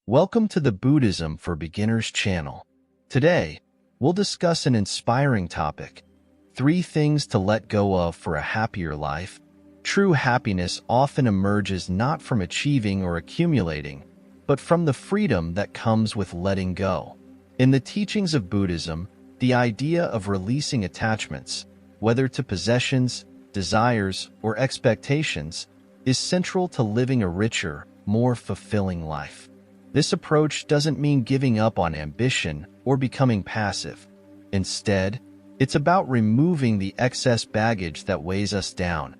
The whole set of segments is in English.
Welcome to the Buddhism for Beginners channel. Today, we'll discuss an inspiring topic: 3 things to let go of for a happier life. True happiness often emerges not from achieving or accumulating, but from the freedom that comes with letting go. In the teachings of Buddhism, the idea of releasing attachments, whether to possessions, desires, or expectations, is central to living a richer, more fulfilling life. This approach doesn't mean giving up on ambition or becoming passive. Instead, it's about removing the excess baggage that weighs us down,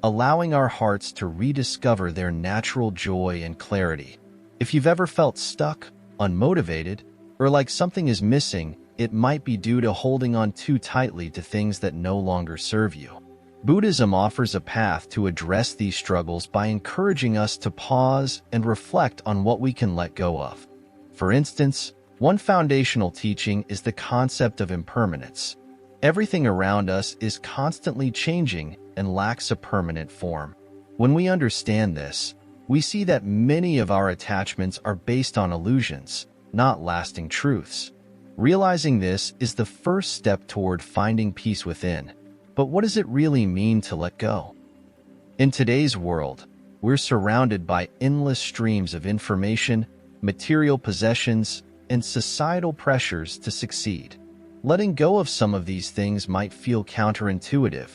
allowing our hearts to rediscover their natural joy and clarity. If you've ever felt stuck, unmotivated, or like something is missing, it might be due to holding on too tightly to things that no longer serve you. Buddhism offers a path to address these struggles by encouraging us to pause and reflect on what we can let go of. For instance, one foundational teaching is the concept of impermanence. Everything around us is constantly changing and lacks a permanent form. When we understand this, we see that many of our attachments are based on illusions, not lasting truths. Realizing this is the first step toward finding peace within. But what does it really mean to let go? In today's world, we're surrounded by endless streams of information, material possessions, and societal pressures to succeed. Letting go of some of these things might feel counterintuitive.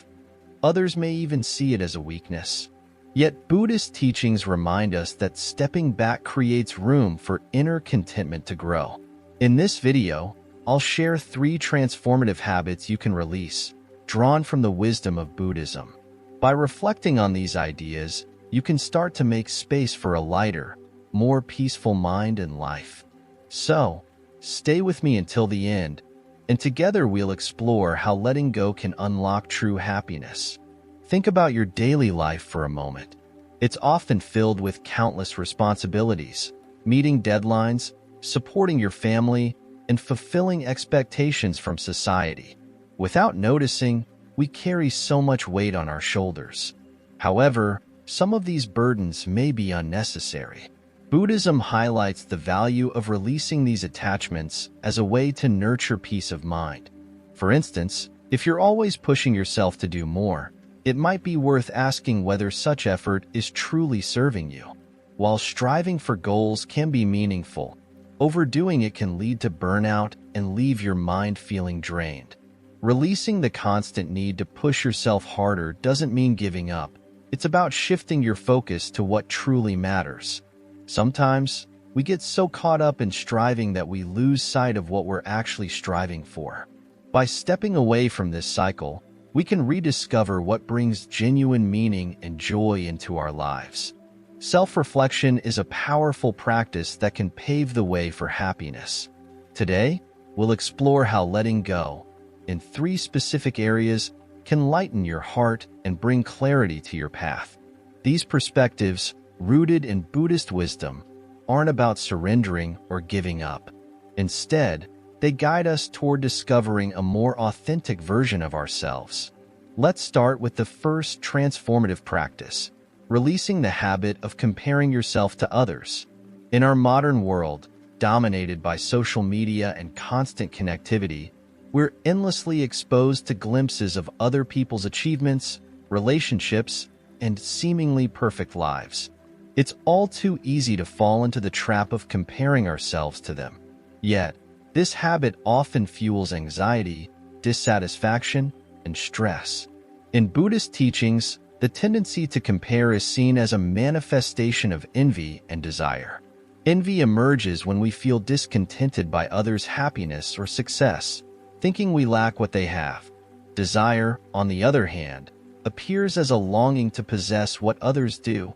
Others may even see it as a weakness. Yet Buddhist teachings remind us that stepping back creates room for inner contentment to grow. In this video, I'll share 3 transformative habits you can release, drawn from the wisdom of Buddhism. By reflecting on these ideas, you can start to make space for a lighter, more peaceful mind and life. So, stay with me until the end, and together we'll explore how letting go can unlock true happiness. Think about your daily life for a moment. It's often filled with countless responsibilities, meeting deadlines, supporting your family, and fulfilling expectations from society. Without noticing, we carry so much weight on our shoulders. However, some of these burdens may be unnecessary. Buddhism highlights the value of releasing these attachments as a way to nurture peace of mind. For instance, if you're always pushing yourself to do more, it might be worth asking whether such effort is truly serving you. While striving for goals can be meaningful, overdoing it can lead to burnout and leave your mind feeling drained. Releasing the constant need to push yourself harder doesn't mean giving up. It's about shifting your focus to what truly matters. Sometimes, we get so caught up in striving that we lose sight of what we're actually striving for. By stepping away from this cycle, we can rediscover what brings genuine meaning and joy into our lives. Self-reflection is a powerful practice that can pave the way for happiness. Today, we'll explore how letting go, in 3 specific areas, can lighten your heart and bring clarity to your path. These perspectives, rooted in Buddhist wisdom, aren't about surrendering or giving up. Instead, they guide us toward discovering a more authentic version of ourselves. Let's start with the first transformative practice: releasing the habit of comparing yourself to others. In our modern world, dominated by social media and constant connectivity, we're endlessly exposed to glimpses of other people's achievements, relationships, and seemingly perfect lives. It's all too easy to fall into the trap of comparing ourselves to them. Yet, this habit often fuels anxiety, dissatisfaction, and stress. In Buddhist teachings, the tendency to compare is seen as a manifestation of envy and desire. Envy emerges when we feel discontented by others' happiness or success, thinking we lack what they have. Desire, on the other hand, appears as a longing to possess what others do,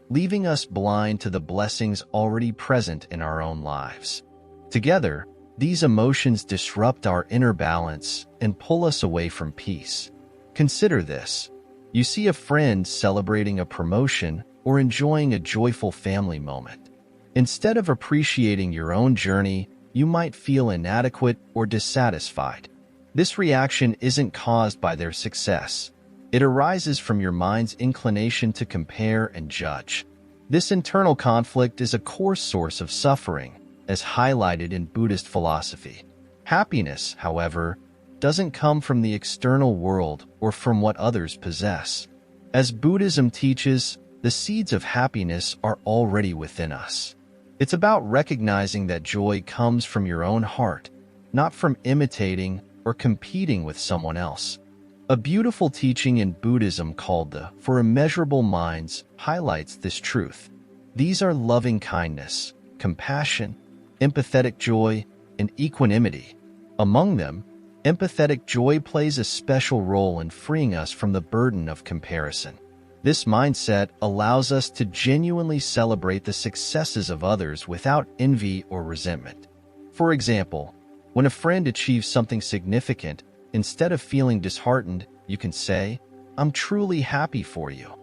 leaving us blind to the blessings already present in our own lives. Together, these emotions disrupt our inner balance and pull us away from peace. Consider this. You see a friend celebrating a promotion or enjoying a joyful family moment. Instead of appreciating your own journey, you might feel inadequate or dissatisfied. This reaction isn't caused by their success. It arises from your mind's inclination to compare and judge. This internal conflict is a core source of suffering, as highlighted in Buddhist philosophy. Happiness, however, doesn't come from the external world or from what others possess. As Buddhism teaches, the seeds of happiness are already within us. It's about recognizing that joy comes from your own heart, not from imitating or competing with someone else. A beautiful teaching in Buddhism called the For Immeasurable Minds highlights this truth. These are loving kindness, compassion, empathetic joy, and equanimity. Among them, empathetic joy plays a special role in freeing us from the burden of comparison. This mindset allows us to genuinely celebrate the successes of others without envy or resentment. For example, when a friend achieves something significant, instead of feeling disheartened, you can say, "I'm truly happy for you,"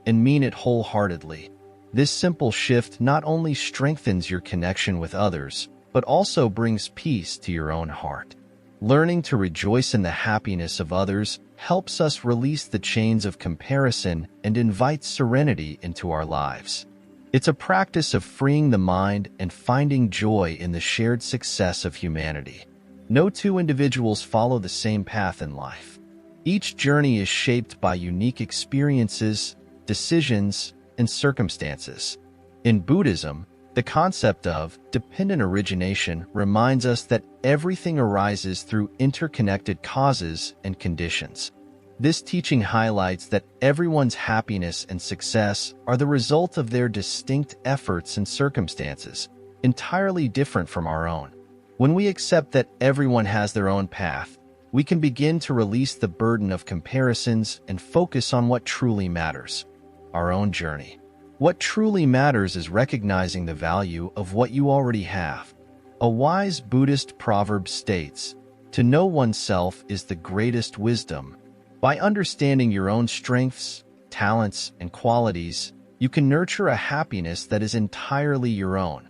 and mean it wholeheartedly. This simple shift not only strengthens your connection with others, but also brings peace to your own heart. Learning to rejoice in the happiness of others helps us release the chains of comparison and invites serenity into our lives. It's a practice of freeing the mind and finding joy in the shared success of humanity. No two individuals follow the same path in life. Each journey is shaped by unique experiences, decisions, and circumstances. In Buddhism, the concept of dependent origination reminds us that everything arises through interconnected causes and conditions. This teaching highlights that everyone's happiness and success are the result of their distinct efforts and circumstances, entirely different from our own. When we accept that everyone has their own path, we can begin to release the burden of comparisons and focus on what truly matters: our own journey. What truly matters is recognizing the value of what you already have. A wise Buddhist proverb states, "To know oneself is the greatest wisdom." By understanding your own strengths, talents, and qualities, you can nurture a happiness that is entirely your own,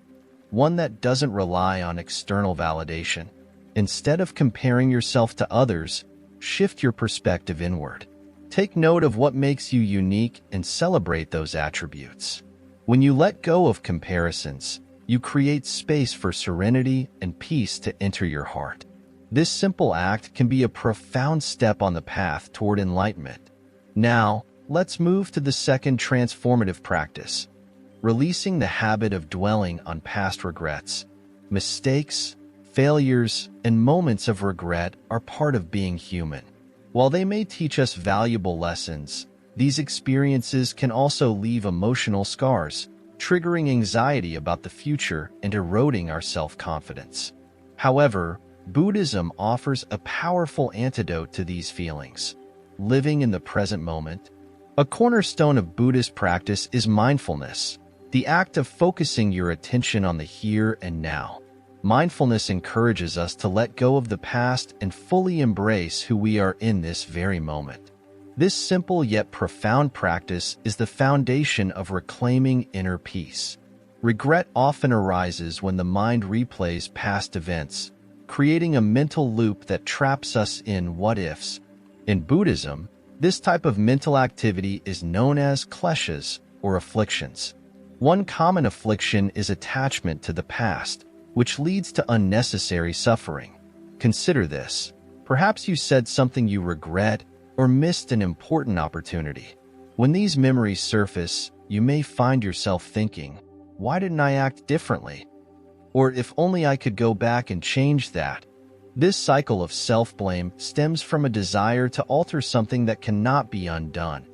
one that doesn't rely on external validation. Instead of comparing yourself to others, shift your perspective inward. Take note of what makes you unique and celebrate those attributes. When you let go of comparisons, you create space for serenity and peace to enter your heart. This simple act can be a profound step on the path toward enlightenment. Now, let's move to the second transformative practice: releasing the habit of dwelling on past regrets. Mistakes, failures, and moments of regret are part of being human. While they may teach us valuable lessons, these experiences can also leave emotional scars, triggering anxiety about the future and eroding our self-confidence. However, Buddhism offers a powerful antidote to these feelings: living in the present moment. A cornerstone of Buddhist practice is mindfulness, the act of focusing your attention on the here and now. Mindfulness encourages us to let go of the past and fully embrace who we are in this very moment. This simple yet profound practice is the foundation of reclaiming inner peace. Regret often arises when the mind replays past events, creating a mental loop that traps us in what-ifs. In Buddhism, this type of mental activity is known as kleshas, or afflictions. One common affliction is attachment to the past, which leads to unnecessary suffering. Consider this. Perhaps you said something you regret or missed an important opportunity. When these memories surface, you may find yourself thinking, "Why didn't I act differently?" Or, "If only I could go back and change that." This cycle of self-blame stems from a desire to alter something that cannot be undone,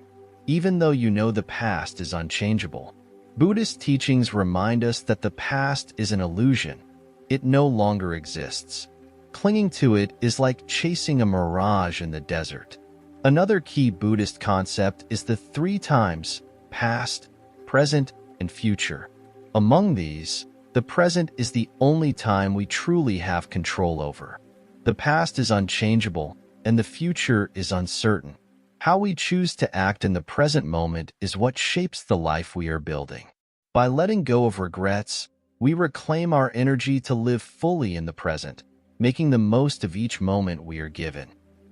even though you know the past is unchangeable. Buddhist teachings remind us that the past is an illusion. It no longer exists. Clinging to it is like chasing a mirage in the desert. Another key Buddhist concept is the 3 times: past, present, and future. Among these, the present is the only time we truly have control over. The past is unchangeable, and the future is uncertain. How we choose to act in the present moment is what shapes the life we are building. By letting go of regrets, we reclaim our energy to live fully in the present, making the most of each moment we are given.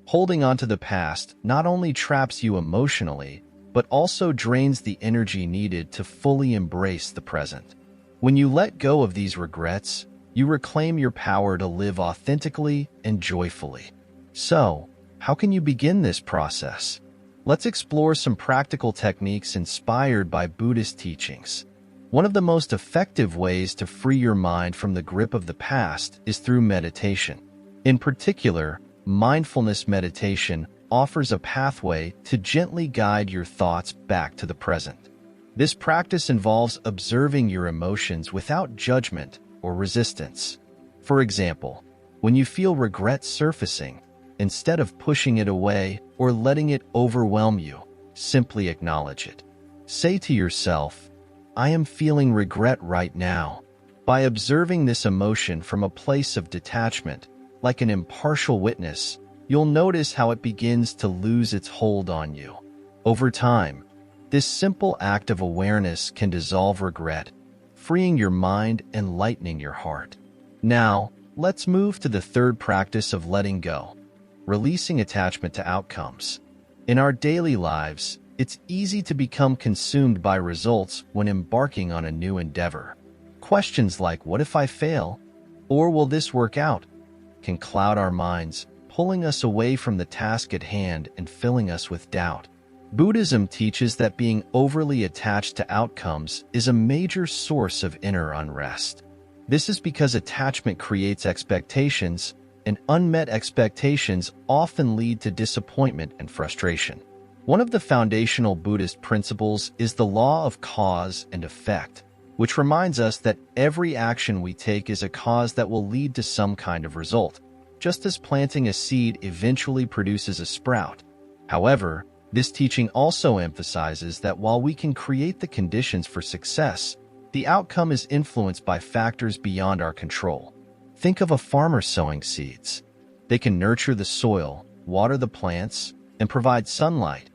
Holding on to the past not only traps you emotionally, but also drains the energy needed to fully embrace the present. When you let go of these regrets, you reclaim your power to live authentically and joyfully. So, how can you begin this process? Let's explore some practical techniques inspired by Buddhist teachings. One of the most effective ways to free your mind from the grip of the past is through meditation. In particular, mindfulness meditation offers a pathway to gently guide your thoughts back to the present. This practice involves observing your emotions without judgment or resistance. For example, when you feel regret surfacing, instead of pushing it away or letting it overwhelm you, simply acknowledge it. Say to yourself, "I am feeling regret right now." By observing this emotion from a place of detachment, like an impartial witness, you'll notice how it begins to lose its hold on you. Over time, this simple act of awareness can dissolve regret, freeing your mind and lightening your heart. Now, let's move to the third practice of letting go, releasing attachment to outcomes. In our daily lives, it's easy to become consumed by results when embarking on a new endeavor. Questions like, "What if I fail?" or "Will this work out?" can cloud our minds, pulling us away from the task at hand and filling us with doubt. Buddhism teaches that being overly attached to outcomes is a major source of inner unrest. This is because attachment creates expectations, and unmet expectations often lead to disappointment and frustration. One of the foundational Buddhist principles is the law of cause and effect, which reminds us that every action we take is a cause that will lead to some kind of result, just as planting a seed eventually produces a sprout. However, this teaching also emphasizes that while we can create the conditions for success, the outcome is influenced by factors beyond our control. Think of a farmer sowing seeds. They can nurture the soil, water the plants, and provide sunlight,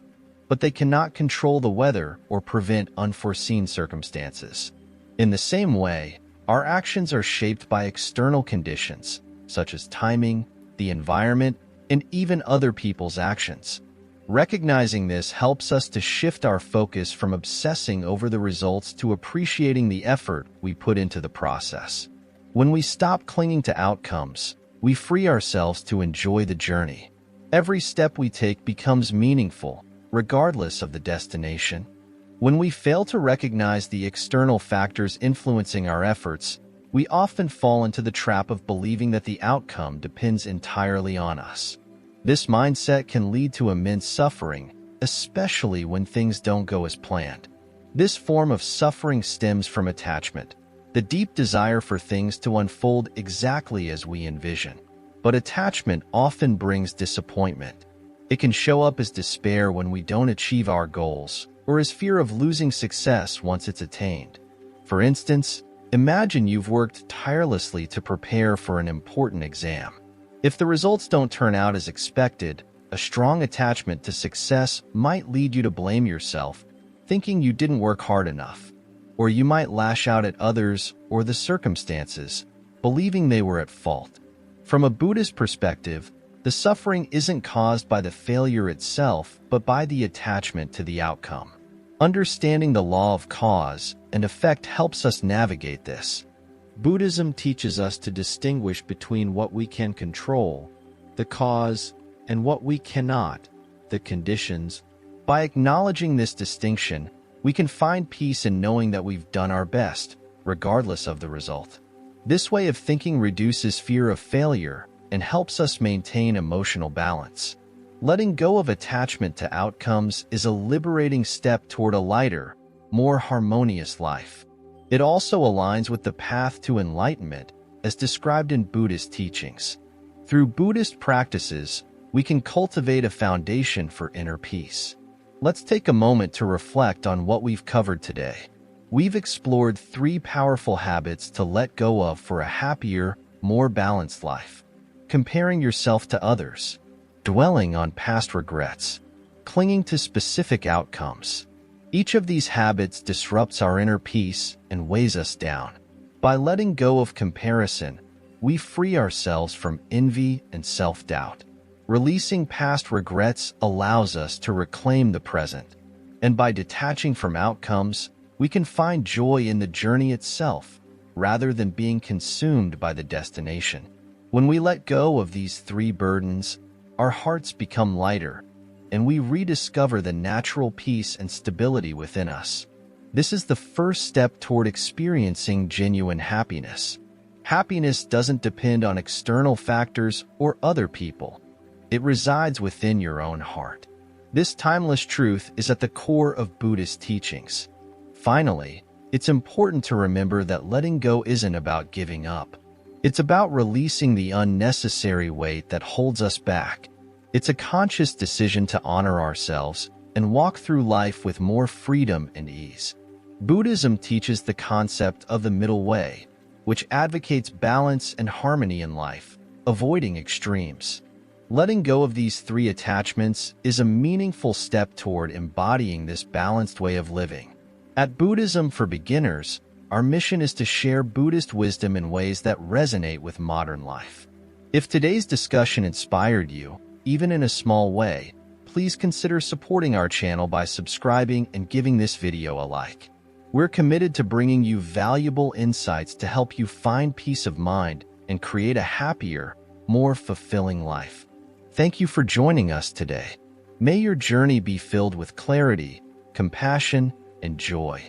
but they cannot control the weather or prevent unforeseen circumstances. In the same way, our actions are shaped by external conditions, such as timing, the environment, and even other people's actions. Recognizing this helps us to shift our focus from obsessing over the results to appreciating the effort we put into the process. When we stop clinging to outcomes, we free ourselves to enjoy the journey. Every step we take becomes meaningful, regardless of the destination. When we fail to recognize the external factors influencing our efforts, we often fall into the trap of believing that the outcome depends entirely on us. This mindset can lead to immense suffering, especially when things don't go as planned. This form of suffering stems from attachment, the deep desire for things to unfold exactly as we envision. But attachment often brings disappointment. It can show up as despair when we don't achieve our goals, or as fear of losing success once it's attained. For instance, imagine you've worked tirelessly to prepare for an important exam. If the results don't turn out as expected, a strong attachment to success might lead you to blame yourself, thinking you didn't work hard enough. Or you might lash out at others or the circumstances, believing they were at fault. From a Buddhist perspective, the suffering isn't caused by the failure itself, but by the attachment to the outcome. Understanding the law of cause and effect helps us navigate this. Buddhism teaches us to distinguish between what we can control, the cause, and what we cannot, the conditions. By acknowledging this distinction, we can find peace in knowing that we've done our best, regardless of the result. This way of thinking reduces fear of failure and helps us maintain emotional balance. Letting go of attachment to outcomes is a liberating step toward a lighter, more harmonious life. It also aligns with the path to enlightenment, as described in Buddhist teachings. Through Buddhist practices, we can cultivate a foundation for inner peace. Let's take a moment to reflect on what we've covered today. We've explored 3 powerful habits to let go of for a happier, more balanced life. Comparing yourself to others, dwelling on past regrets, clinging to specific outcomes. Each of these habits disrupts our inner peace and weighs us down. By letting go of comparison, we free ourselves from envy and self-doubt. Releasing past regrets allows us to reclaim the present, And by detaching from outcomes, we can find joy in the journey itself, rather than being consumed by the destination. When we let go of these three burdens, our hearts become lighter, and we rediscover the natural peace and stability within us. This is the first step toward experiencing genuine happiness. Happiness doesn't depend on external factors or other people. It resides within your own heart. This timeless truth is at the core of Buddhist teachings. Finally, it's important to remember that letting go isn't about giving up. It's about releasing the unnecessary weight that holds us back. It's a conscious decision to honor ourselves and walk through life with more freedom and ease. Buddhism teaches the concept of the middle way, which advocates balance and harmony in life, avoiding extremes. Letting go of these three attachments is a meaningful step toward embodying this balanced way of living. At Buddhism for Beginners, our mission is to share Buddhist wisdom in ways that resonate with modern life. If today's discussion inspired you, even in a small way, please consider supporting our channel by subscribing and giving this video a like. We're committed to bringing you valuable insights to help you find peace of mind and create a happier, more fulfilling life. Thank you for joining us today. May your journey be filled with clarity, compassion, and joy.